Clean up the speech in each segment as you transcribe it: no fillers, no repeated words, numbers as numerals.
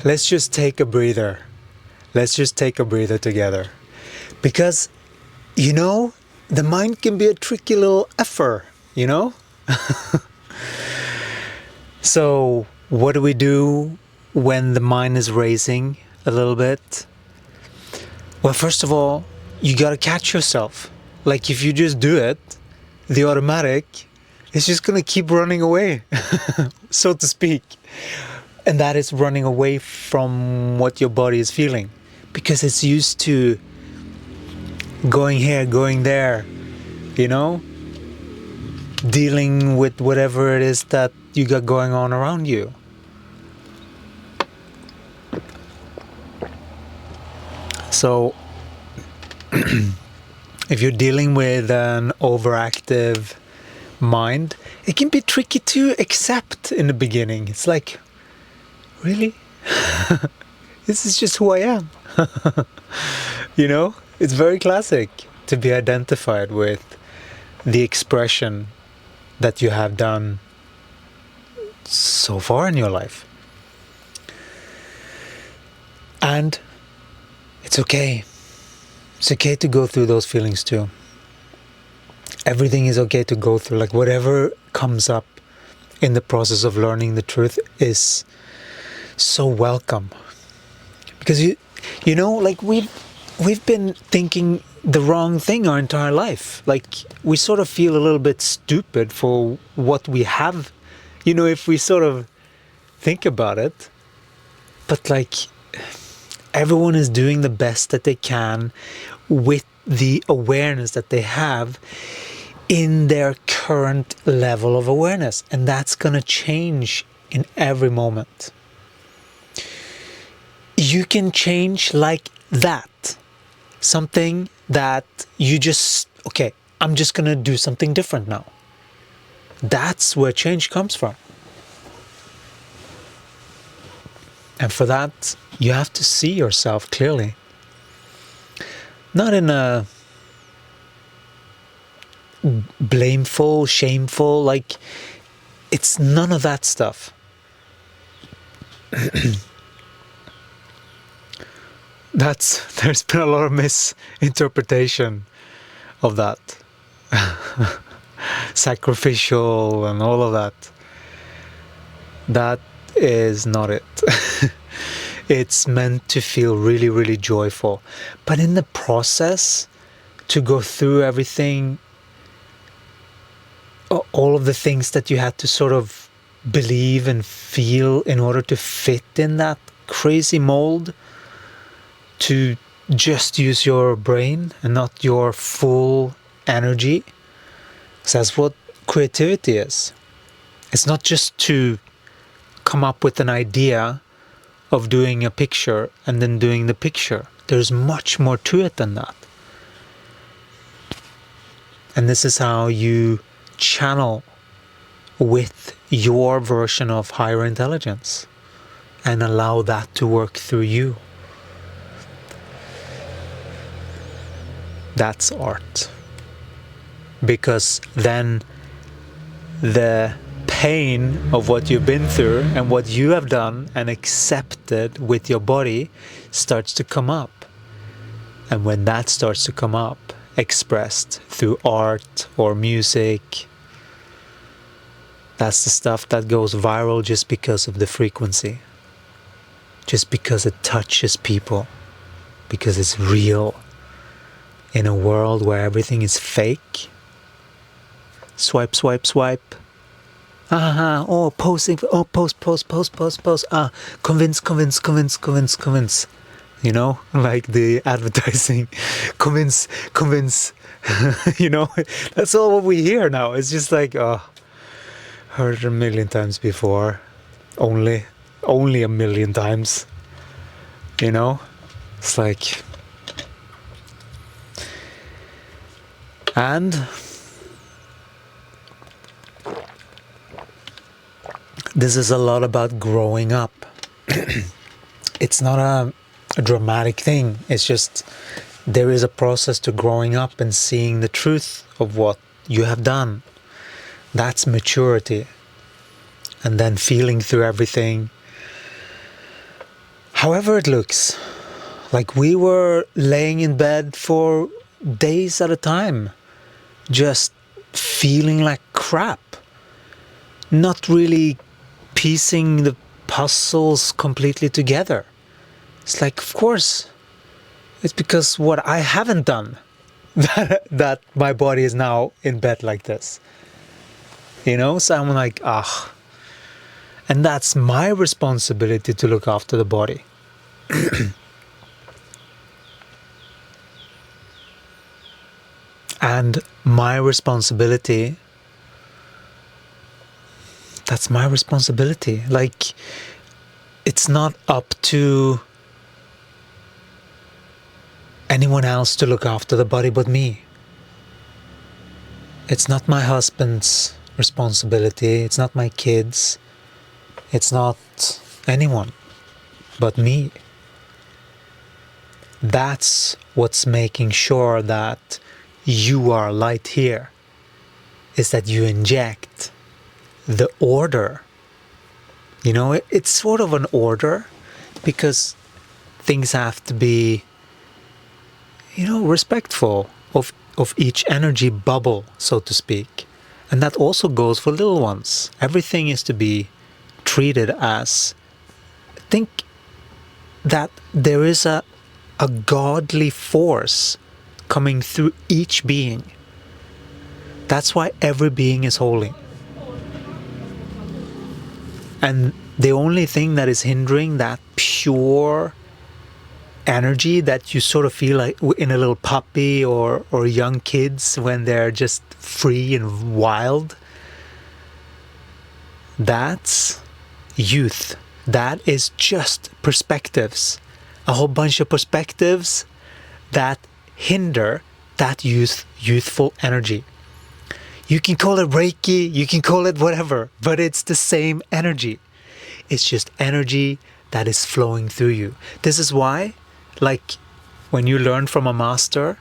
Let's just take a breather. Let's just take a breather together. Because, the mind can be a tricky little effer, So, what do we do when the mind is racing a little bit? Well, first of all, you gotta catch yourself. Like, if you just do it, the automatic is just gonna keep running away, so to speak. And that is running away from what your body is feeling. Because it's used to going here, going there, dealing with whatever it is that you got going on around you. So, if you're dealing with an overactive mind, it can be tricky to accept in the beginning. It's like, really? This is just who I am. It's very classic to be identified with the expression that you have done so far in your life. And it's okay. It's okay to go through those feelings too. Everything is okay to go through. Like, whatever comes up in the process of learning the truth is so welcome. Because like we've been thinking the wrong thing our entire life. Like, we sort of feel a little bit stupid for what we have, if we sort of think about it. But like, everyone is doing the best that they can with the awareness that they have in their current level of awareness. And that's gonna change in every moment. You can change like that. Something that you just, okay, I'm just gonna do something different now. That's where change comes from. And for that, you have to see yourself clearly. Not in a blameful, shameful, like, it's none of that stuff. There's been a lot of misinterpretation of that. Sacrificial and all of that. That is not it. It's meant to feel really, really joyful. But in the process, to go through everything, all of the things that you had to sort of believe and feel in order to fit in that crazy mold, to just use your brain and not your full energy. So that's what creativity is. It's not just to come up with an idea of doing a picture and then doing the picture. There's much more to it than that. And this is how you channel with your version of higher intelligence and allow that to work through you. That's art. Because then the pain of what you've been through and what you have done and accepted with your body starts to come up. And when that starts to come up, expressed through art or music, that's the stuff that goes viral just because of the frequency. Just because it touches people. Because it's real. In a world where everything is fake. Swipe, swipe, swipe. Oh, posting. Oh, post. Convince. Like the advertising. Convince. That's all what we hear now. It's just like, heard it a million times before. Only a million times. It's like... And this is a lot about growing up. It's not a dramatic thing. It's just there is a process to growing up and seeing the truth of what you have done. That's maturity. And then feeling through everything, however it looks. Like we were laying in bed for days at a time, just feeling like crap, not really piecing the puzzles completely together. It's like, of course, it's because what I haven't done that my body is now in bed like this. You know, so I'm like, ah. And that's my responsibility to look after the body. And my responsibility, that's my responsibility. Like, it's not up to anyone else to look after the body but me. It's not my husband's responsibility. It's not my kids. It's not anyone but me. That's what's making sure that you are light here, is that you inject the order. You know, it's sort of an order because things have to be, you know, respectful of each energy bubble, so to speak. And that also goes for little ones. Everything is to be treated as, think that there is a godly force coming through each being. That's why every being is holy. And the only thing that is hindering that pure energy that you sort of feel like in a little puppy or young kids when they're just free and wild, that's youth. That is just perspectives. A whole bunch of perspectives that hinder that youthful energy. You can call it Reiki, you can call it whatever, but it's the same energy. It's just energy that is flowing through you. This is why, like when you learn from a master,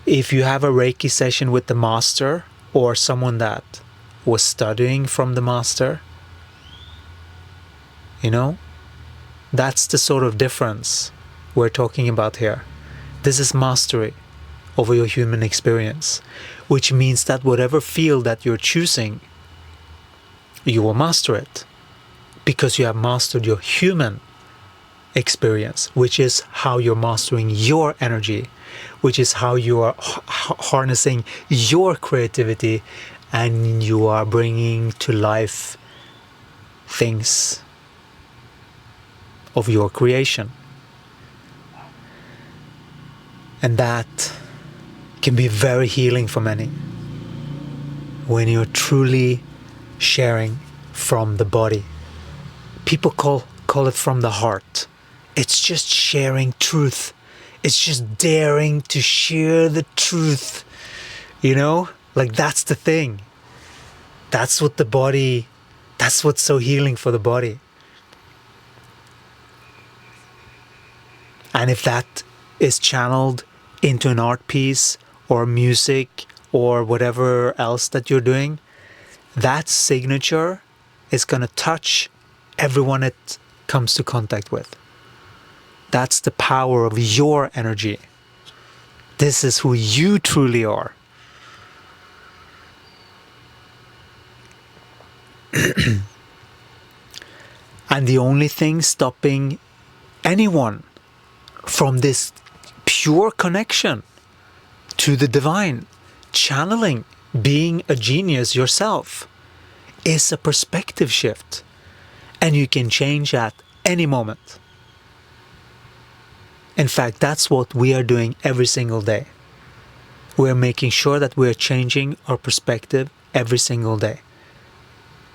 if you have a Reiki session with the master or someone that was studying from the master, you know, that's the sort of difference we're talking about here. This is mastery over your human experience, which means that whatever field that you're choosing, you will master it because you have mastered your human experience, which is how you're mastering your energy, which is how you are harnessing your creativity and you are bringing to life things of your creation. And that can be very healing for many when you're truly sharing from the body. People call it from the heart. It's just sharing truth. It's just daring to share the truth. You know, like that's the thing. That's what the body, that's what's so healing for the body. And if that is channeled into an art piece or music or whatever else that you're doing, that signature is going to touch everyone it comes to contact with. That's the power of your energy. This is who you truly are. And the only thing stopping anyone from this pure connection to the divine, channeling, being a genius yourself, is a perspective shift. And you can change at any moment. In fact, that's what we are doing every single day. We're making sure that we're changing our perspective every single day.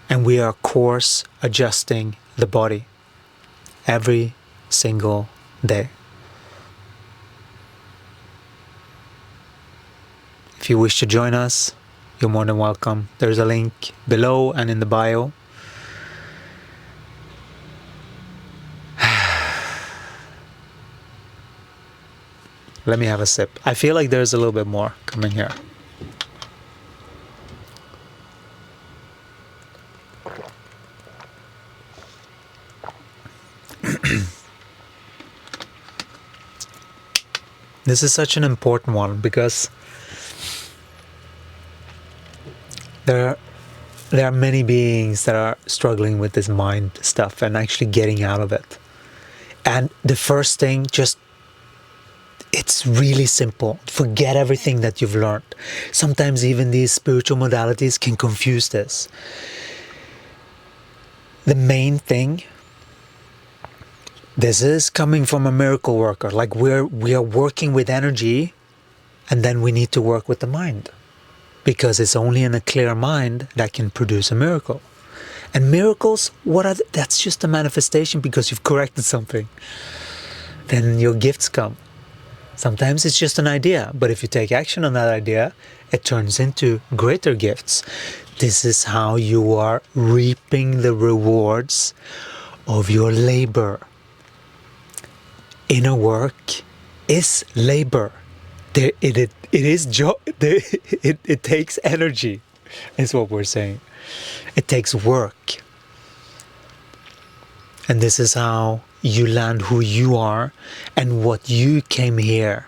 And we are course adjusting the body every single day. If you wish to join us, you're more than welcome. There's a link below and in the bio. Let me have a sip. I feel like there's a little bit more coming here. This is such an important one because there are many beings that are struggling with this mind stuff and actually getting out of it. And the first thing, it's really simple. Forget everything that you've learned. Sometimes even these spiritual modalities can confuse this. The main thing, this is coming from a miracle worker. Like we are working with energy, and then we need to work with the mind. Because it's only in a clear mind that can produce a miracle. And miracles, that's just a manifestation because you've corrected something. Then your gifts come. Sometimes it's just an idea, but if you take action on that idea, it turns into greater gifts. This is how you are reaping the rewards of your labor. Inner work is labor. It takes energy, is what we're saying. It takes work. And this is how you land who you are and what you came here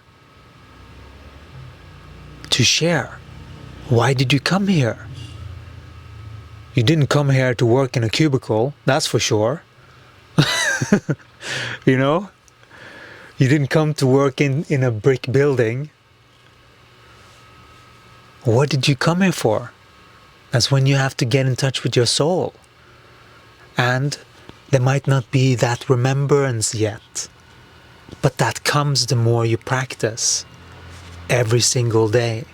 to share. Why did you come here? You didn't come here to work in a cubicle, that's for sure. You know? You didn't come to work in a brick building. What did you come here for? That's when you have to get in touch with your soul. And there might not be that remembrance yet, but that comes the more you practice every single day.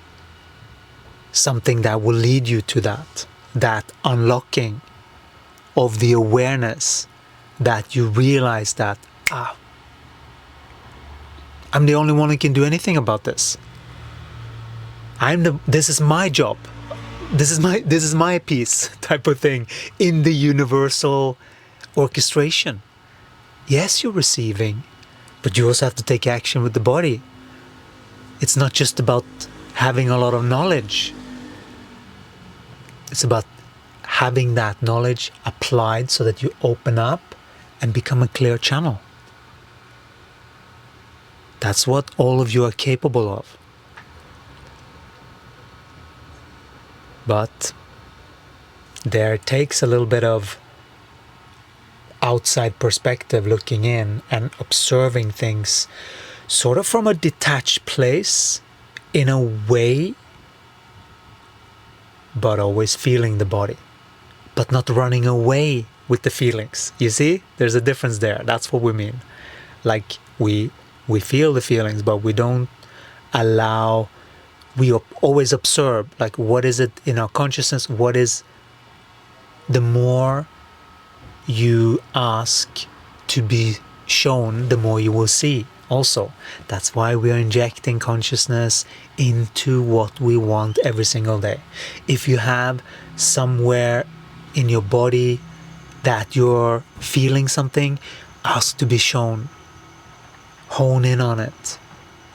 Something that will lead you to that unlocking of the awareness that you realize that, I'm the only one who can do anything about this. This is my job. This is my piece type of thing in the universal orchestration. Yes, you're receiving, but you also have to take action with the body. It's not just about having a lot of knowledge. It's about having that knowledge applied so that you open up and become a clear channel. That's what all of you are capable of. But there takes a little bit of outside perspective, looking in and observing things sort of from a detached place in a way, but always feeling the body, but not running away with the feelings. You see, there's a difference there. That's what we mean. Like we feel the feelings, but we don't allow. We always observe, like, what is it in our consciousness? What is, the more you ask to be shown, the more you will see also. That's why we are injecting consciousness into what we want every single day. If you have somewhere in your body that you're feeling something, ask to be shown. Hone in on it.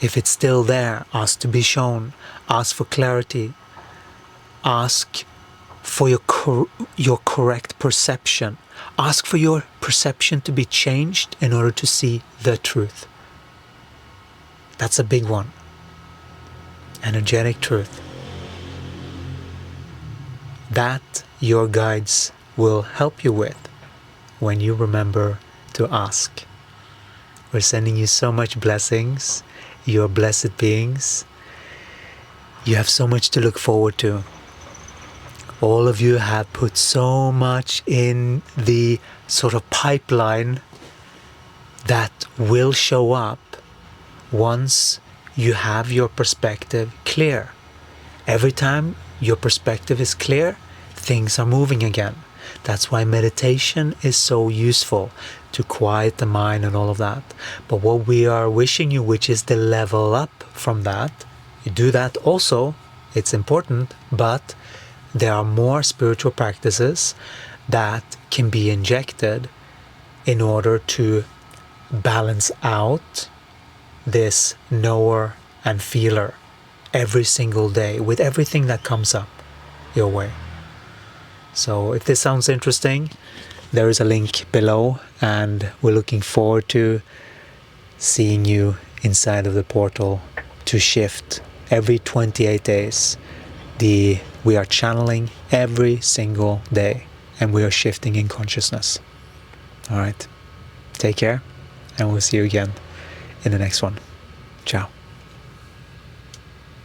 If it's still there, ask to be shown. Ask for clarity. Ask for your correct perception. Ask for your perception to be changed in order to see the truth. That's a big one. Energetic truth. That your guides will help you with when you remember to ask. We're sending you so much blessings. You're blessed beings. You have so much to look forward to. All of you have put so much in the sort of pipeline that will show up once you have your perspective clear. Every time your perspective is clear, things are moving again. That's why meditation is so useful, to quiet the mind and all of that. But what we are wishing you, which is the level up from that, you do that also, it's important, but there are more spiritual practices that can be injected in order to balance out this knower and feeler every single day with everything that comes up your way. So if this sounds interesting, there is a link below, and we're looking forward to seeing you inside of the portal to shift every 28 days. We are channeling every single day, and we are shifting in consciousness. All right, take care, and we'll see you again in the next one. Ciao.